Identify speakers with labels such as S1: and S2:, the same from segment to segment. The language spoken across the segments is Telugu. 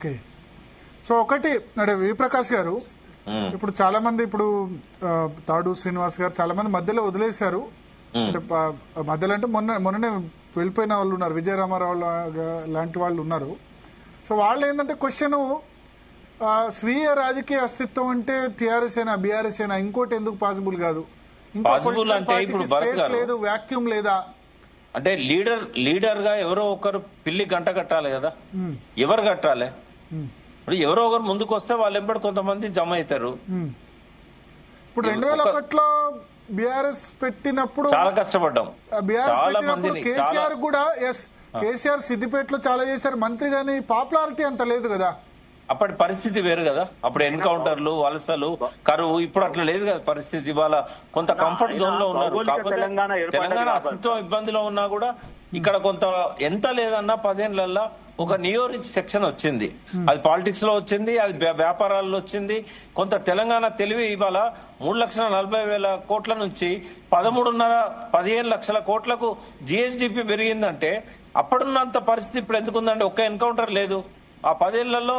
S1: ఓకే. సో ఒకటి అంటే విప్రకాష్ గారు, ఇప్పుడు చాలా మంది ఇప్పుడు తాడు శ్రీనివాస్ గారు చాలా మంది మధ్యలో వదిలేశారు. అంటే మధ్యలో అంటే మొన్ననే వెళ్ళిపోయిన వాళ్ళు ఉన్నారు, విజయ రామారావు లాంటి వాళ్ళు ఉన్నారు. సో వాళ్ళు ఏంటంటే క్వశ్చన్, స్వీయ రాజకీయ అస్తిత్వం అంటే టీఆర్ఎస్ అయినా బీఆర్ఎస్ అయినా ఇంకోటి ఎందుకు పాసిబుల్ కాదు?
S2: స్పేస్ లేదు,
S1: వాక్యూమ్ లేదా?
S2: అంటే లీడర్ గా ఎవరో ఒకరు పిల్లి గంట కట్టాలి కదా. ఎవరు కట్టాలి? ఇప్పుడు ఎవరో ఒకరు ముందుకు వస్తే వాళ్ళు ఎంబడి కొంతమంది జమ అవుతారు.
S1: ఇప్పుడు 2001లో బీఆర్ఎస్ పెట్టినప్పుడు
S2: చాలా కష్టపడ్డాం.
S1: కేసీఆర్ కూడా కేసీఆర్ సిద్దిపేటలో చాలా చేశారు మంత్రి, గానీ పాపులారిటీ అంత లేదు కదా.
S2: అప్పటి పరిస్థితి వేరు కదా. అప్పుడు ఎన్కౌంటర్లు, వలసలు, కరువు. ఇప్పుడు అట్లా లేదు కదా పరిస్థితి. ఇవాళ కొంత కంఫర్ట్ జోన్ లో ఉన్నారు. కాకపోతే తెలంగాణ అస్తిత్వం ఇబ్బందిలో ఉన్నా కూడా ఇక్కడ కొంత ఎంత లేదన్నా 10 ఏళ్లలో ఒక నియో రిచ్ సెక్షన్ వచ్చింది. అది పాలిటిక్స్ లో వచ్చింది, అది వ్యాపారాల్లో వచ్చింది. కొంత తెలంగాణ తెలివి ఇవాళ 3,40,000 కోట్ల నుంచి 13.5-15 లక్షల కోట్లకు జిఎస్డిపి పెరిగిందంటే అప్పుడున్నంత పరిస్థితి ఇప్పుడు ఎందుకుందంటే ఒక్క ఎన్కౌంటర్ లేదు. ఆ 10 ఏళ్లలో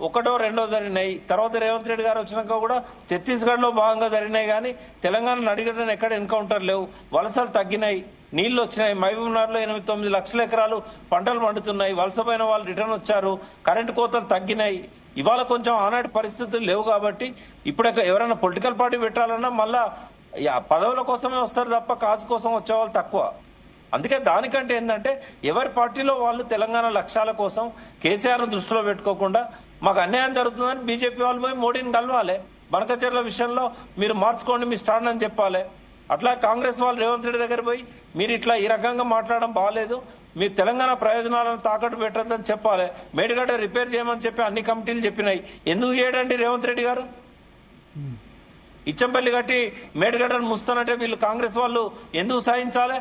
S2: ఒకటో రెండో జరిగినాయి. తర్వాత రేవంత్ రెడ్డి గారు వచ్చినాక కూడా ఛత్తీస్గఢ్ లో భాగంగా జరిగినాయి. కానీ తెలంగాణ అడిగడం ఎక్కడ ఎన్కౌంటర్ లేవు. వలసలు తగ్గినాయి, నీళ్లు వచ్చినాయి. మహబూబ్నగర్ లో 8-9 లక్షల ఎకరాలు పంటలు పండుతున్నాయి. వలసపోయిన వాళ్ళు రిటర్న్ వచ్చారు. కరెంటు కోతలు తగ్గినాయి. ఇవాళ కొంచెం ఆనాటి పరిస్థితులు లేవు కాబట్టి ఇప్పుడు ఎవరైనా పొలిటికల్ పార్టీ పెట్టాలన్నా మళ్ళా పదవుల కోసమే వస్తారు తప్ప కాజు కోసం వచ్చేవాళ్ళు తక్కువ. అందుకే దానికంటే ఏంటంటే ఎవరి పార్టీలో వాళ్ళు తెలంగాణ లక్ష్యాల కోసం కేసీఆర్ దృష్టిలో పెట్టుకోకుండా మాకు అన్యాయం జరుగుతుందని బీజేపీ వాళ్ళు పోయి మోడీని కలవాలి. బనకచెర్ల విషయంలో మీరు మార్చుకోండి మీ స్టాండ్ అని చెప్పాలి. అట్లా కాంగ్రెస్ వాళ్ళు రేవంత్ రెడ్డి దగ్గర పోయి మీరు ఇట్లా ఈ రకంగా మాట్లాడడం బాగాలేదు, మీరు తెలంగాణ ప్రయోజనాలను తాకట్టు పెట్టద్దని చెప్పాలి. మేడిగడ్డ రిపేర్ చేయమని చెప్పి అన్ని కమిటీలు చెప్పినాయి. ఎందుకు చేయడండి రేవంత్ రెడ్డి గారు? ఇచ్చంపల్లి కట్టి మేడిగడ్డను ముస్తానంటే వీళ్ళు కాంగ్రెస్ వాళ్ళు ఎందుకు సాధించాలి?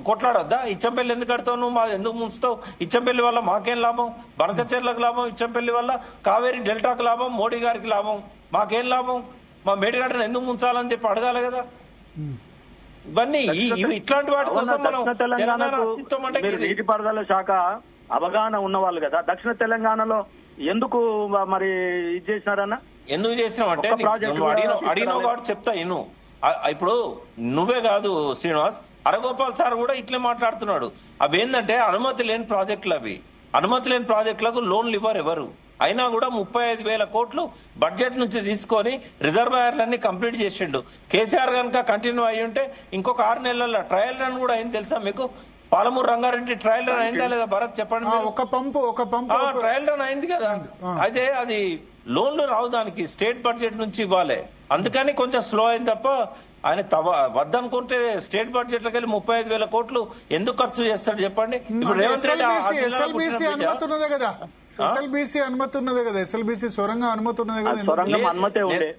S2: కొట్లాడొద్దా? ఇచ్చంపల్లి ఎందుకు కడతావు నువ్వు? మాది ఎందుకు ముంచుతావు? ఇచ్చంపల్లి వల్ల మాకేం లాభం? బనకచెర్లకు లాభం, ఇచ్చంపల్లి వల్ల కావేరీ డెల్టాకు లాభం, మోడీ గారికి లాభం. మాకేం లాభం? మా మేడిగడ్డను ఎందుకు ముంచాలని చెప్పి అడగాలి కదా. ఇవన్నీ ఇట్లాంటి వాటి కోసం మనం తెలంగాణ అస్తిత్వం అంటే
S3: నీటిపారుదల శాఖ అవగాహన ఉన్నవాళ్ళు కదా. దక్షిణ తెలంగాణలో ఎందుకు మరి ఇది చేసినారన్న?
S2: ఎందుకు చేసినాం అంటే అడిగిన కాబట్టి చెప్తా. ఇప్పుడు నువ్వే కాదు శ్రీనివాస్, అరగోపాల్ సార్ కూడా ఇట్లే మాట్లాడుతున్నాడు. అవి ఏంటంటే అనుమతి లేని ప్రాజెక్టులు. అవి అనుమతి లేని ప్రాజెక్టులకు లోన్లు ఇవ్వరు ఎవరు. అయినా కూడా 35,000 కోట్లు బడ్జెట్ నుంచి తీసుకొని రిజర్వాయర్లన్నీ కంప్లీట్ చేసిండు. కేసీఆర్ కనుక కంటిన్యూ అయ్యి ఉంటే ఇంకొక 6 నెలల ట్రయల్ రన్ కూడా అయింది తెలుసా మీకు? పాలమూరు రంగారెడ్డి ట్రయల్ రన్ అయిందా లేదా భరత్ చెప్పండి.
S1: ఒక పంపు
S2: ట్రయల్ రన్ అయింది కదా. అయితే అది లోన్లు రావు, దానికి స్టేట్ బడ్జెట్ నుంచి ఇవ్వాలి. అందుకని కొంచెం స్లో అయింది తప్ప ఆయన వద్దనుకుంటే స్టేట్ బడ్జెట్ లోకి వెళ్ళి 35,000 కోట్లు ఎందుకు ఖర్చు చేస్తాడు చెప్పండి. ఇప్పుడు రేవంత్ రెడ్డి
S1: అనుమతి ఉన్నదే కదా, ఎస్ఎల్బిసి అనుమతి ఉన్నదే కదా, ఎస్ఎల్బిసి సొరంగం అనుమతి ఉన్నదే కదా.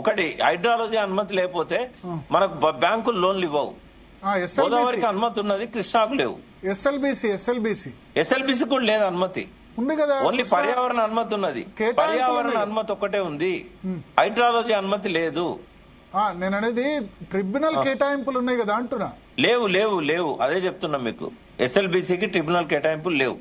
S2: ఒకటి హైడ్రాలజీ అనుమతి లేకపోతే మనకు బ్యాంకులు లోన్లు ఇవ్వవు. గోదావరికి అనుమతి ఉన్నది, కృష్ణాకు లేవు. ఎస్ఎల్బిసి కూడా లేదు అనుమతి,
S1: ఉంది కదా.
S2: ఓన్లీ పర్యావరణ అనుమతి ఉన్నది. పర్యావరణ అనుమతి ఒక్కటే ఉంది, హైడ్రాలజీ అనుమతి లేదు.
S1: నేను అనేది ట్రిబ్యునల్ కేటాయింపులు ఉన్నాయి కదా అంటున్నా.
S2: లేవు లేవు లేవు అదే చెప్తున్నా మీకు. ఎస్ఎల్బిసికి ట్రిబ్యునల్ కేటాయింపులు లేవు.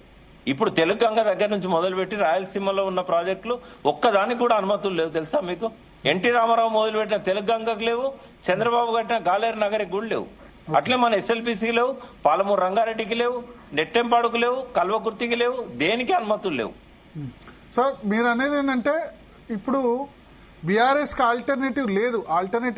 S2: ఇప్పుడు తెలుగు గంగ దగ్గర నుంచి మొదలుపెట్టి రాయలసీమలో ఉన్న ప్రాజెక్టులు ఒక్కదానికి కూడా అనుమతులు లేవు తెలుసా మీకు? ఎన్టీ రామారావు మొదలుపెట్టిన తెలుగు గంగకు లేవు, చంద్రబాబు కట్టిన గాలేరు నగరికి కూడా లేవు. అట్లే మన ఎస్ఎల్బిసికి లేవు, పాలమూరు రంగారెడ్డికి లేవు, నెట్టెంపాడుకు లేవు, కల్వకుర్తికి లేవు, దేనికి అనుమతులు లేవు.
S1: సో మీరు అనేది ఏంటంటే ఇప్పుడు బీఆర్ఎస్ కి ఆల్టర్నేటివ్ లేదు. ఆల్టర్నేటివ్